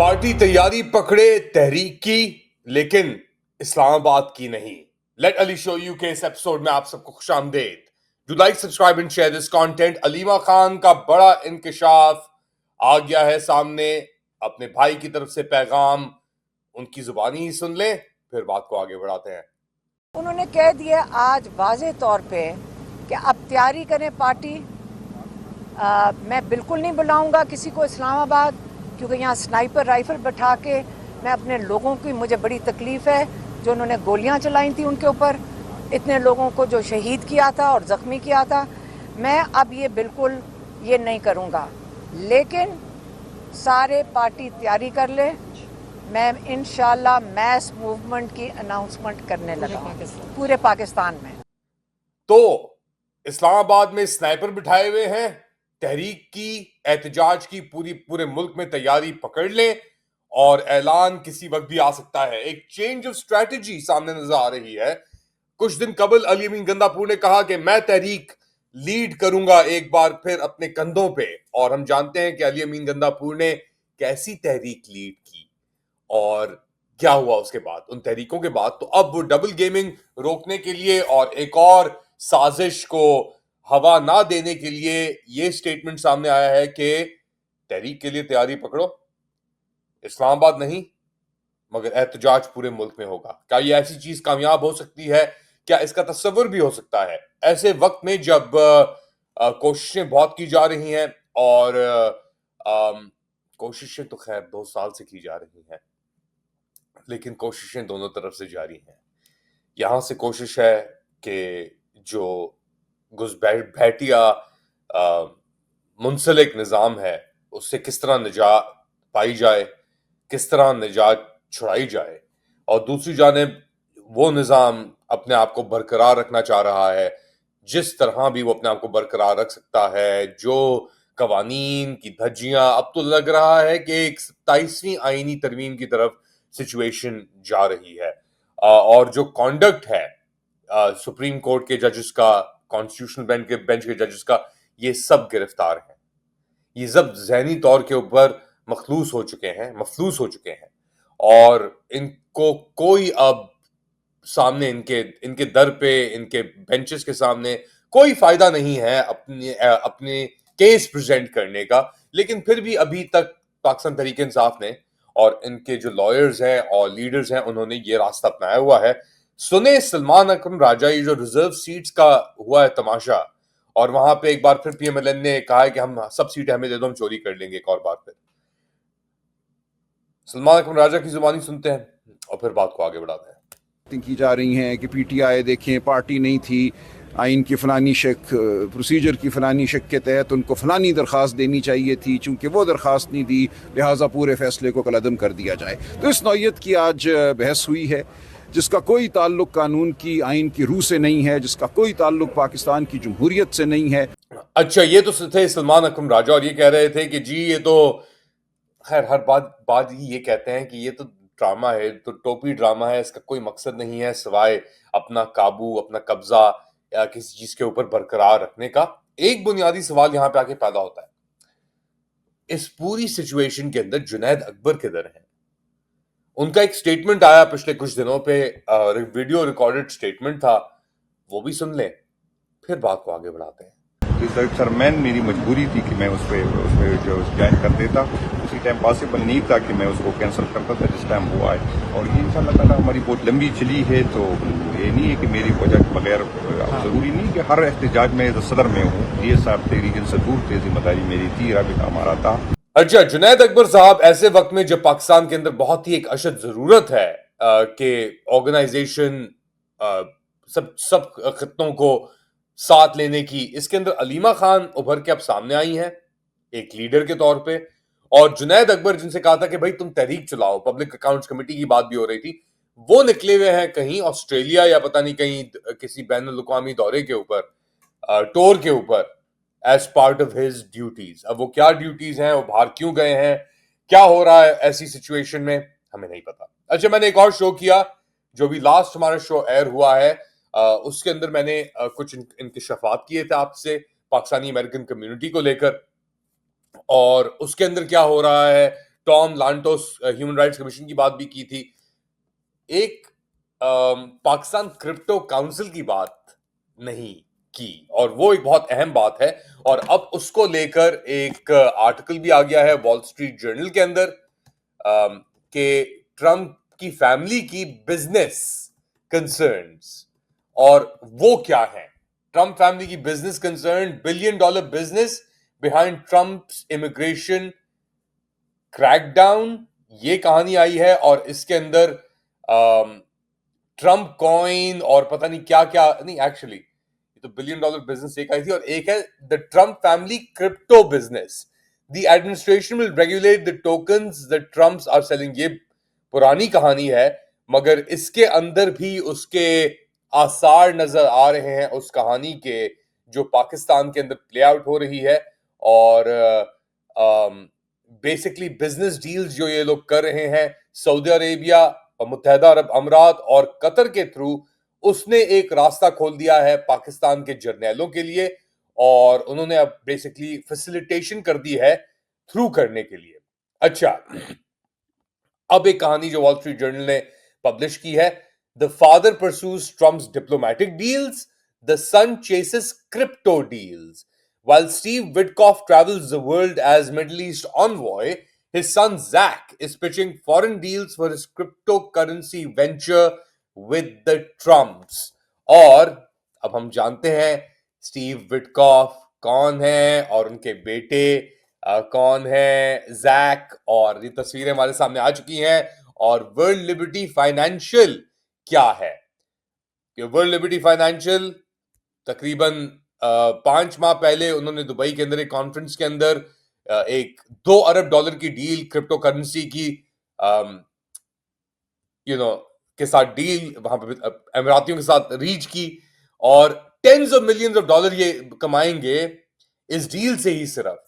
Party तैयारी पकड़े तहरीक की, लेकिन इस्लामाबाद की नहीं। लेट अली शो यू के इस एपिसोड में आप सबको खुशामदेद। Do like, subscribe and share this content. Aleema Khan का बड़ा इंकशाफ आ गया है सामने। अपने भाई की तरफ से पैगाम, उनकी जुबानी ही सुन लें, फिर बात को आगे बढ़ाते हैं। उन्होंने कह दिया आज वाज़े तौर पे कि अब तैयारी करें पार्टी। मैं बिल्कुल नहीं बुलाऊंगा किसी को इस्लामाबाद, क्योंकि यहाँ स्नाइपर राइफल बैठा के मैं अपने लोगों की, मुझे बड़ी तकलीफ़ है जो उन्होंने गोलियां चलाई थी उनके ऊपर, इतने लोगों को जो शहीद किया था और ज़ख्मी किया था। मैं अब ये बिल्कुल ये नहीं करूँगा, लेकिन सारे पार्टी तैयारी कर ले। मैं इंशाल्लाह मैस मूवमेंट की अनाउंसमेंट करने लगा पूरे पाकिस्तान में। तो इस्लामाबाद में स्नाइपर बिठाए हुए हैं, तहरीक की, एहतजाज की पूरे मुल्क में तैयारी पकड़ लें और ऐलान किसी वक्त भी आ सकता है। एक चेंज ऑफ स्ट्रैटेजी सामने नजर आ रही है। कुछ दिन कबल अली अमीन गंदापुर ने कहा कि मैं तहरीक लीड करूंगा एक बार फिर अपने कंधों पे, और हम जानते हैं कि अली अमीन गंदापुर ने कैसी तहरीक लीड की और क्या हुआ उसके बाद, उन तहरीकों के बाद। तो अब वो डबल गेमिंग रोकने के लिए और एक और साजिश को हवा ना देने के लिए ये स्टेटमेंट सामने आया है कि तहरीक के लिए तैयारी पकड़ो, इस्लामाबाद नहीं मगर एहतजाज पूरे मुल्क में होगा। क्या ये ऐसी चीज कामयाब हो सकती है? क्या इसका तस्वुर भी हो सकता है ऐसे वक्त में जब कोशिशें बहुत की जा रही हैं? और कोशिशें तो खैर 2 साल से की जा रही हैं, लेकिन कोशिशें दोनों तरफ से जारी हैं। यहां से कोशिश है कि जो घुसपैठिया मुंसलिक निज़ाम है उससे किस तरह निजात पाई जाए, किस तरह निजात छुड़ाई जाए, और दूसरी जानिब वो निज़ाम अपने आप को बरकरार रखना चाह रहा है जिस तरह भी वो अपने आप को बरकरार रख सकता है। जो कवानीन की धज्जियां, अब तो लग रहा है कि एक 27वीं आईनी तरमीम की तरफ सिचुएशन जा रही है। और जो कॉन्डक्ट है सुप्रीम कोर्ट के जजेस का, कॉन्स्टिट्यूशनल बेंच के जजेस का, ये सब गिरफ्तार हैं। ये सब जहनी तौर के ऊपर मफलूस हो चुके हैं और इनको कोई अब सामने इनके इनके दर पे, इनके बेंचेस के सामने कोई फायदा नहीं है अपने केस प्रेजेंट करने का। लेकिन फिर भी अभी तक पाकिस्तान तहरीक इंसाफ ने और इनके जो लॉयर्स हैं और लीडर्स हैं, उन्होंने ये रास्ता अपनाया हुआ है। सुने सलमान अकरम राजा, ये जो रिजर्व सीट्स का हुआ है तमाशा, और वहां पे एक बार फिर पीएमएलएन ने कहा है कि हम सब सीटें हमें दे दो, हम चोरी कर लेंगे एक और बार फिर। सलमान अकरम राजा की जुबानी सुनते हैं और फिर बात को आगे बढ़ाते हैं। की जा रही हैं कि पीटीआई देखें पार्टी नहीं थी, आइन की फ़लानी शक, प्रोसीजर की फ़लानी शक के तहत उनको फ़लानी दरख्वास्त देनी चाहिए थी, चूँकि वो दरख्वास्त नहीं दी लिहाजा पूरे फ़ैसले को कलअदम कर दिया जाए। तो इस नौइयत की आज बहस हुई है जिसका कोई ताल्लुक कानून की, आइन की रूह से नहीं है, जिसका कोई ताल्लुक पाकिस्तान की जमहूरियत से नहीं है। अच्छा, ये तो थे सलमान अकरम राजा और ये कह रहे थे कि जी ये तो खैर हर बात ही ये कहते हैं कि ये तो ड्रामा है, तो टोपी ड्रामा है, इसका कोई मकसद नहीं है सिवाय अपना काबू, अपना कब्जा या किसी चीज के ऊपर बरकरार रखने का। एक बुनियादी सवाल यहां पे आके पैदा होता है, इस पूरी सिचुएशन के अंदर जुनैद अकबर किधर है? उनका एक स्टेटमेंट आया पिछले कुछ दिनों पे, वीडियो रिकॉर्डेड स्टेटमेंट था, वो भी सुन लें फिर बात को आगे बढ़ाते हैं। तो सर मेरी मजबूरी थी कि मैं उस पर जो ज्वाइन कर देता। उसी टाइम पॉसिबल नहीं था कि मैं उसको कैंसिल करता था जिस टाइम हुआ है। और ये इंशाल्लाह ताला हमारी बहुत लंबी चली है, तो ये नहीं है कि मेरी वजह के बगैर, जरूरी नहीं कि हर एहतजाज में सदर में हूँ। ये साहब रीजन से दूर थे, जिम्मेदारी मेरी थी, राबिता हमारा था। अच्छा, जुनैद अकबर साहब ऐसे वक्त में जब पाकिस्तान के अंदर बहुत ही एक अशद जरूरत है कि ऑर्गेनाइजेशन सब सब खित्तों को साथ लेने की, इसके अंदर अलीमा खान उभर के अब सामने आई हैं एक लीडर के तौर पे। और जुनैद अकबर जिनसे कहा था कि भाई तुम तहरीक चलाओ, पब्लिक अकाउंट्स कमेटी की बात भी हो रही थी, वो निकले हुए हैं कहीं ऑस्ट्रेलिया या पता नहीं कहीं किसी बैन अल-अक़वामी दौरे के ऊपर, टूर के ऊपर, as part of his duties. अब वो क्या ड्यूटीज हैं, वो बाहर क्यों गए हैं, क्या हो रहा है ऐसी सिचुएशन में, हमें नहीं पता। अच्छा, मैंने एक और शो किया जो भी लास्ट हमारा शो एयर हुआ है, उसके अंदर मैंने कुछ इंकशाफात किए थे आपसे पाकिस्तानी अमेरिकन कम्युनिटी को लेकर, और उसके अंदर क्या हो रहा है, टॉम लांटोस ह्यूमन राइट्स कमीशन की बात भी की थी, एक पाकिस्तान क्रिप्टो काउंसिल की बात नहीं की, और वो एक बहुत अहम बात है। और अब उसको लेकर एक आर्टिकल भी आ गया है वॉल स्ट्रीट जर्नल के अंदर कि ट्रंप की फैमिली की बिजनेस कंसर्न्स, और वो क्या है ट्रंप फैमिली की business concern, $1 billion business behind Trump's immigration crackdown, ये कहानी आई है। और इसके अंदर ट्रंप कॉइन और पता नहीं क्या क्या, नहीं एक्चुअली ये तो $1 बिलियन बिजनेस एक आई थी, और एक है the Trump family crypto business, the administration will regulate the tokens the Trumps are selling. ये पुरानी कहानी है, मगर इसके अंदर भी उसके आसार नजर आ रहे हैं उस कहानी के जो पाकिस्तान के अंदर प्ले आउट हो रही है। और बेसिकली बिजनेस डील्स जो ये लोग कर रहे हैं सऊदी अरेबिया, मुत्तहदा अरब अमीरात और कतर के थ्रू, उसने एक रास्ता खोल दिया है पाकिस्तान के जर्नैलों के लिए, और उन्होंने अब बेसिकली फैसिलिटेशन कर दी है थ्रू करने के लिए। अच्छा, अब एक कहानी जो वॉल स्ट्रीट जर्नल ने पब्लिश की है, the father pursues Trump's diplomatic deals, the son chases crypto deals. While Steve Witkoff travels the world as Middle East envoy, his son Zach is pitching foreign deals for his cryptocurrency venture with the Trumps. और अब हम जानते हैं Steve Witkoff कौन है और उनके बेटे कौन है, जैक, और ये तस्वीरें हमारे सामने आ चुकी हैं। और वर्ल्ड लिबर्टी फाइनेंशियल क्या है? वर्ल्ड लिबर्टी फाइनेंशियल तकरीबन 5 माह पहले उन्होंने दुबई के अंदर एक कॉन्फ्रेंस के अंदर एक $2 अरब की डील क्रिप्टो करेंसी की के साथ डील वहां पे अमीरातियों के साथ रीच की, और tens of millions of dollar ये कमाएंगे इस डील से ही सिर्फ।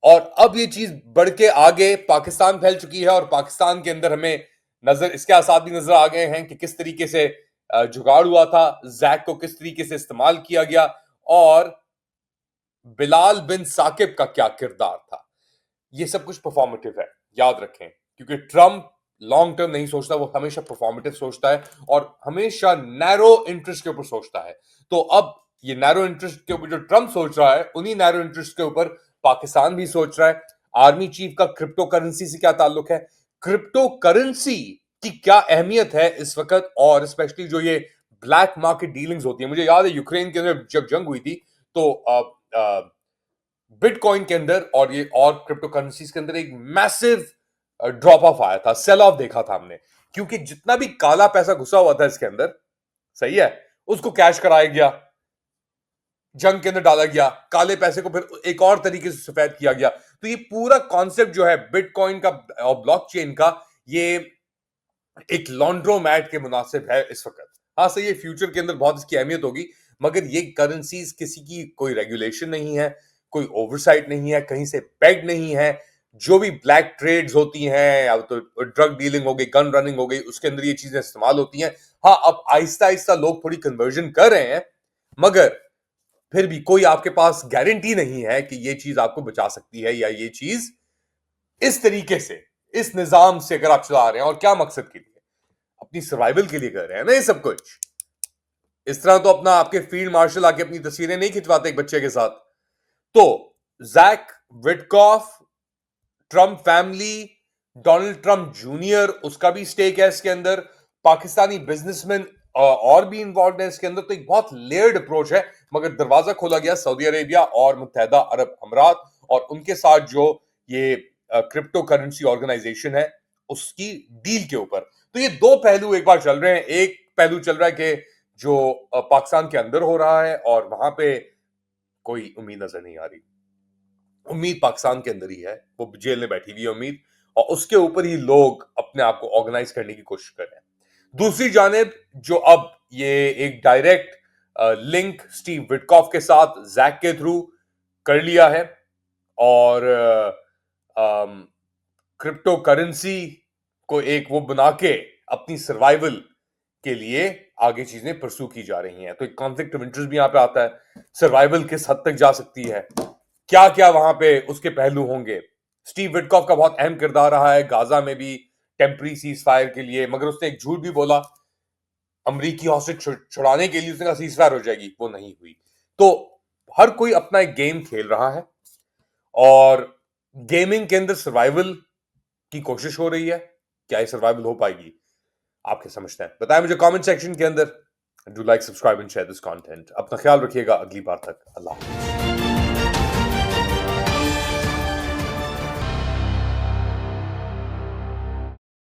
और अब ये चीज बढ़ के आगे पाकिस्तान फैल चुकी है, और पाकिस्तान के अंदर हमें नजर इसके आसार भी नजर आ गए हैं कि किस तरीके से जुगाड़ हुआ था, जैक को किस तरीके से इस्तेमाल किया गया, और बिलाल बिन साकिब का क्या किरदार था। ये सब कुछ परफॉर्मेटिव है, याद रखें, क्योंकि ट्रंप लॉन्ग टर्म नहीं सोचता, वो हमेशा परफॉर्मेटिव सोचता है और हमेशा नैरो इंटरेस्ट के ऊपर सोचता है। तो अब ये नैरो इंटरेस्ट के ऊपर जो ट्रंप सोच रहा है, उन्हीं नैरो इंटरेस्ट के ऊपर पाकिस्तान भी सोच रहा है। आर्मी चीफ का क्रिप्टो करेंसी से क्या ताल्लुक है, क्रिप्टो करेंसी की क्या अहमियत है इस वक्त, और स्पेशली जो ये ब्लैक मार्केट डीलिंग्स होती है। मुझे याद है यूक्रेन के अंदर जब जंग हुई थी तो बिटकॉइन के अंदर और ये और क्रिप्टो करेंसीज के अंदर एक मैसिव ड्रॉप ऑफ आया था, सेल ऑफ देखा था हमने, क्योंकि जितना भी काला पैसा घुसा हुआ था इसके अंदर, सही है, उसको कैश कराया गया, जंग के अंदर डाला गया, काले पैसे को फिर एक और तरीके से सफेद किया गया। तो ये पूरा कॉन्सेप्ट जो है बिटकॉइन का और ब्लॉकचेन का, ये एक लॉन्ड्रोमैट के मुनासिब है इस वक्त। हाँ सही है, फ्यूचर के अंदर बहुत इसकी अहमियत होगी, मगर ये करेंसीज किसी की कोई रेगुलेशन नहीं है, कोई ओवरसाइट नहीं है, कहीं से पेग नहीं है। जो भी ब्लैक ट्रेड्स होती हैं, या तो ड्रग डीलिंग हो गई, गन रनिंग हो गई, उसके अंदर ये चीजें इस्तेमाल होती हैं। हाँ, अब आहिस्ता आहिस्ता लोग थोड़ी कन्वर्जन कर रहे हैं, मगर फिर भी कोई आपके पास गारंटी नहीं है कि ये चीज आपको बचा सकती है, या ये चीज इस तरीके से, इस निजाम से अगर आप चला रहे हैं, और क्या मकसद के लिए, अपनी सर्वाइवल के लिए कर रहे हैं ना ये सब कुछ। इस तरह तो अपना आपके फील्ड मार्शल आके अपनी तस्वीरें नहीं खिंचवाते एक बच्चे के साथ। तो Jack Witkoff, Trump family, Donald Trump junior, उसका भी स्टेक है इसके अंदर, पाकिस्तानी बिजनेसमैन और भी इन्वॉल्व है इसके अंदर। तो एक बहुत लेयर्ड अप्रोच है, मगर दरवाजा खोला गया सऊदी अरेबिया और मुत्तहदा अरब अमीरात और उनके साथ जो ये क्रिप्टो करेंसी ऑर्गेनाइजेशन है उसकी डील के ऊपर। तो ये दो पहलू एक बार चल रहे हैं। एक पहलू चल रहा है कि जो पाकिस्तान के अंदर हो रहा है और वहां पे कोई उम्मीद नजर नहीं आ रही, उम्मीद पाकिस्तान के अंदर ही है, वो जेल में बैठी हुई है उम्मीद, और उसके ऊपर ही लोग अपने आप को ऑर्गेनाइज करने की कोशिश कर रहे हैं। दूसरी जानिब जो अब ये एक डायरेक्ट लिंक स्टीव विटकॉफ के साथ जैक के थ्रू कर लिया है, और क्रिप्टो करेंसी को एक वो बना के अपनी सर्वाइवल के लिए आगे चीजें परसू की जा रही हैं। तो एक कॉन्फ्लिक्ट ऑफ इंटरेस्ट भी यहां पे आता है, सर्वाइवल किस हद तक जा सकती है, क्या क्या वहां पे उसके पहलू होंगे, स्टीव विटकॉफ का बहुत अहम किरदार रहा है गाजा में भी टेम्परी सीज फायर के लिए, मगर उसने एक झूठ भी बोला अमरीकी हॉस्टेज छुड़ाने के लिए, उसने कहा सीज फायर हो जाएगी, वो नहीं हुई। तो हर कोई अपना एक गेम खेल रहा है और गेमिंग के अंदर सर्वाइवल की कोशिश हो रही है। क्या ये सर्वाइवल हो पाएगी? आप क्या समझते हैं? बताएं मुझे कमेंट सेक्शन के अंदर। Do like, subscribe and share this content. अपना ख्याल रखिएगा। अगली बार तक अल्लाह हाफ़िज़।